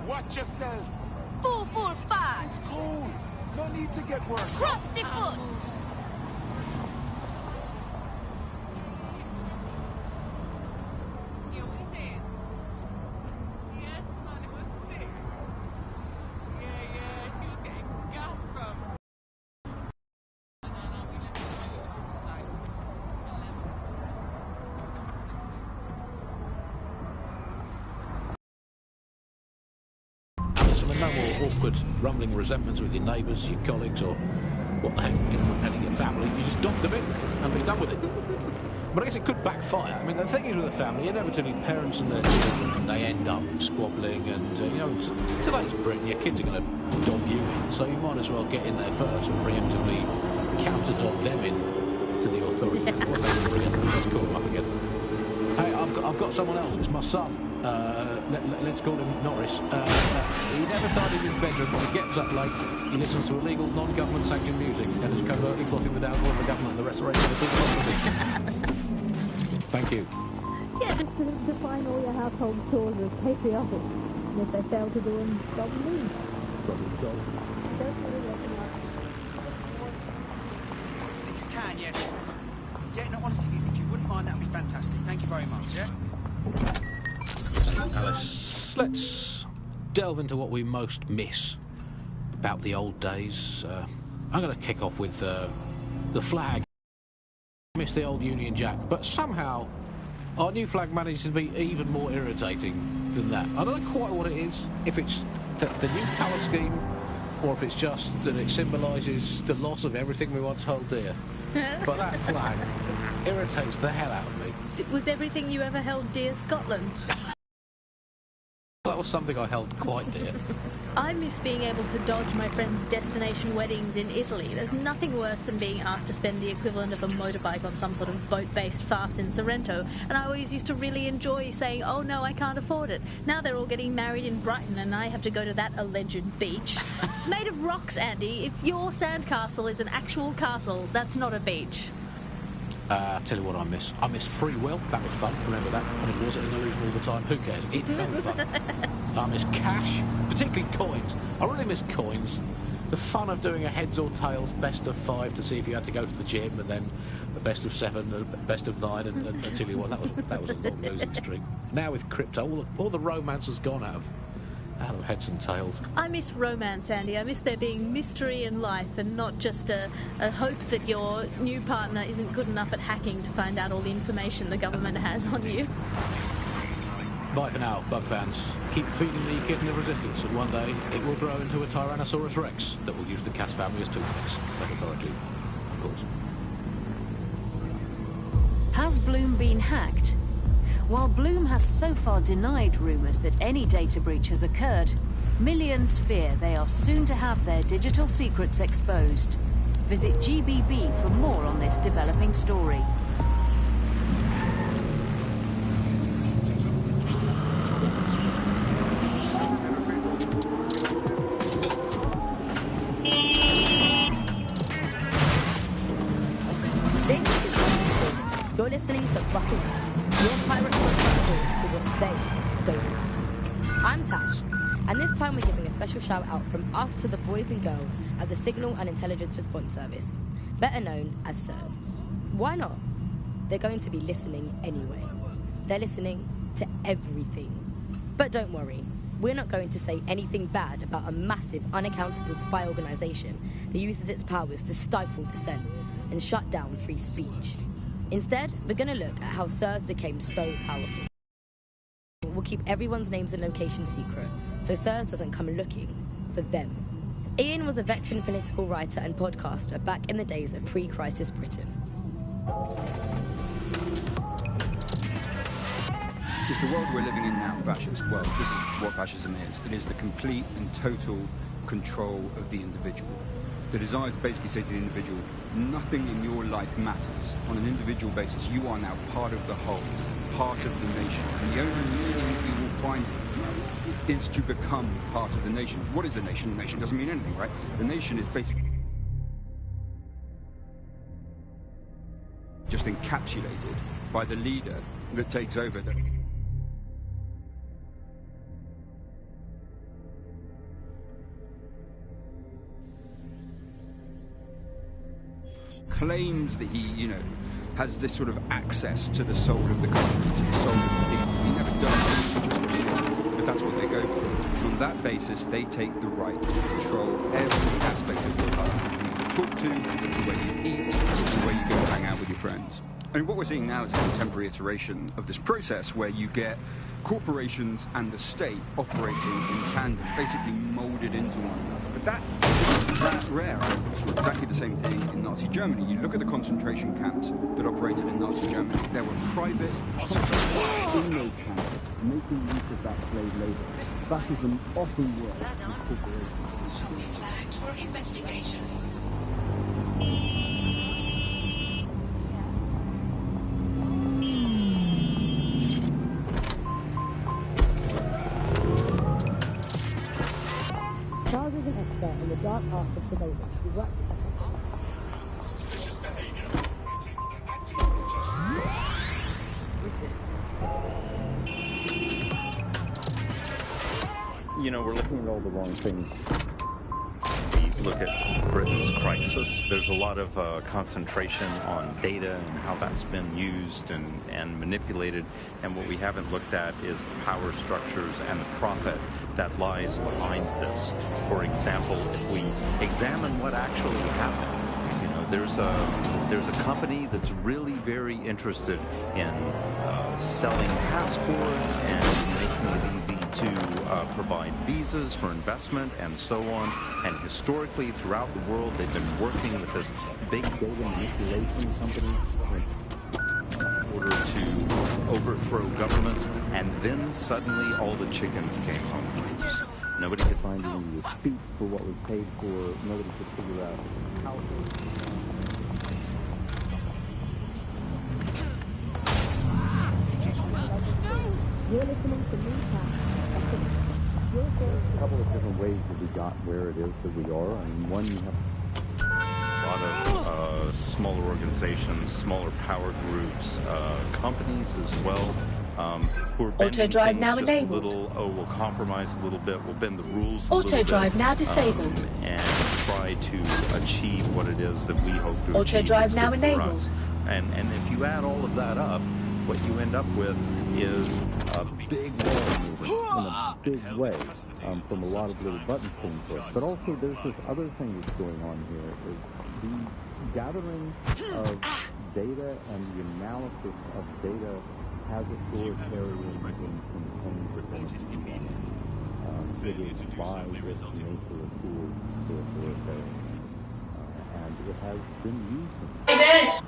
Watch yourself. Full fat. It's cool. No need to get worse. Crusty foot. No more awkward, rumbling resentments with your neighbours, your colleagues, or what the heck, and your family. You just dock them in and be done with it. But I guess it could backfire. I mean, the thing is with a family, inevitably parents and their children, they end up squabbling, and you know, today's Britain, your kids are going to dog you in, so you might as well get in there first and preemptively counter-dog them in to the authorities. Yeah. Let's call them up again. Hey, I've got someone else. It's my son. Let's call him Norris. He never tidies his bedroom, but he gets up late. He listens to illegal, non-government sanctioned music and is covertly plotting the downfall of the government and the restoration of the democracy. Thank you. Yeah, just define all your household chores as patriotic. And if they fail to do them, stop and leave. If you can, yeah. Yeah, no, honestly, if you wouldn't mind, that would be fantastic. Thank you very much, yeah? Alice, let's delve into what we most miss about the old days. I'm going to kick off with the flag. I miss the old Union Jack, but somehow our new flag manages to be even more irritating than that. I don't know quite what it is, if it's the new colour scheme, or if it's just that it symbolises the loss of everything we once held dear. But that flag irritates the hell out of me. Was everything you ever held dear Scotland? That was something I held quite dear. I miss being able to dodge my friends' destination weddings in Italy. There's nothing worse than being asked to spend the equivalent of a motorbike on some sort of boat-based farce in Sorrento, and I always used to really enjoy saying, oh no, I can't afford it. Now they're all getting married in Brighton and I have to go to that alleged beach. It's made of rocks, Andy. If your sandcastle is an actual castle, that's not a beach. I'll tell you what I miss. I miss free will. That was fun. Remember that? I mean, was it an illusion all the time? Who cares? It felt fun. I miss cash, particularly coins. I really miss coins. The fun of doing a heads or tails best of 5 to see if you had to go to the gym, and then a best of 7, a best of 9, and until you won. That was a long losing streak. Now with crypto, all the romance has gone out of heads and tails. I miss romance, Andy. I miss there being mystery in life and not just a hope that your new partner isn't good enough at hacking to find out all the information the government has on you. Bye for now, bug fans. Keep feeding the kitten of resistance, and one day it will grow into a Tyrannosaurus Rex that will use the cat family as toothpicks, metaphorically, of course. Has Bloom been hacked? While Bloom has so far denied rumours that any data breach has occurred, millions fear they are soon to have their digital secrets exposed. Visit GBB for more on this developing story. You're listening to Rockin' your pirate podcast to what they don't matter. I'm Tash, and this time we're giving a special shout out from us to the boys and girls at the Signal and Intelligence Response Service, better known as SIRS. Why not? They're going to be listening anyway. They're listening to everything. But don't worry, we're not going to say anything bad about a massive, unaccountable spy organisation that uses its powers to stifle dissent and shut down free speech. Instead, we're going to look at how SIRS became so powerful. We'll keep everyone's names and locations secret, so SIRS doesn't come looking for them. Ian was a veteran political writer and podcaster back in the days of pre-crisis Britain. Is the world we're living in now fascist? Well, this is what fascism is. It is the complete and total control of the individual. The desire to basically say to the individual, nothing in your life matters. On an individual basis, you are now part of the whole, part of the nation. And the only meaning you will find is to become part of the nation. What is a nation? A nation doesn't mean anything, right? The nation is basically just encapsulated by the leader that takes over. claims that he, you know, has this sort of access to the soul of the country, to the soul of the people. He never does, but that's what they go for. And on that basis, they take the right to control every aspect of your life. Who you talk to, the way you eat, the way you go hang out with your friends. I mean, what we're seeing now is a contemporary iteration of this process where you get corporations and the state operating in tandem, basically molded into one another. But that isn't that rare. It's exactly the same thing in Nazi Germany. You look at the concentration camps that operated in Nazi Germany. There were private contractors in those camps making use of that slave labor. Fascism often works with corporations. Shall be flagged for investigation. Charles is an expert in the dark art of surveillance. He works Suspicious behavior. You know, we're looking at all the wrong things. We look at Britain's crisis. There's a lot of concentration on data and how that's been used and manipulated. And what we haven't looked at is the power structures and the profit that lies behind this. For example, if we examine what actually happened, you know, there's a company that's really very interested in selling passports and making it easy to provide visas for investment and so on. And historically, throughout the world, they've been working with this big data manipulation company in order to overthrow governments. And then suddenly, all the chickens came home to roost. Nobody could find any receipt for what was paid for. Nobody could figure out how. You're listening to Newscast. A couple of different ways that we got where it is that we are. I mean, one, you have a lot of smaller organizations, smaller power groups, companies as well, who are bending Auto-drive things now just enabled. a little. Oh, we'll compromise a little bit. We'll bend the rules a Auto-drive little bit, now disabled. and try to achieve what it is that we hope to achieve. Auto-drive that's now good for enabled. us. And if you add all of that up, what you end up with is a big wall movement in a big way from a lot of little buttons being pushed. But also there's this other thing that's going on here is the gathering of data and the analysis of data has authoritarian components within it. It is by its nature a tool for authoritarian. And it has been used.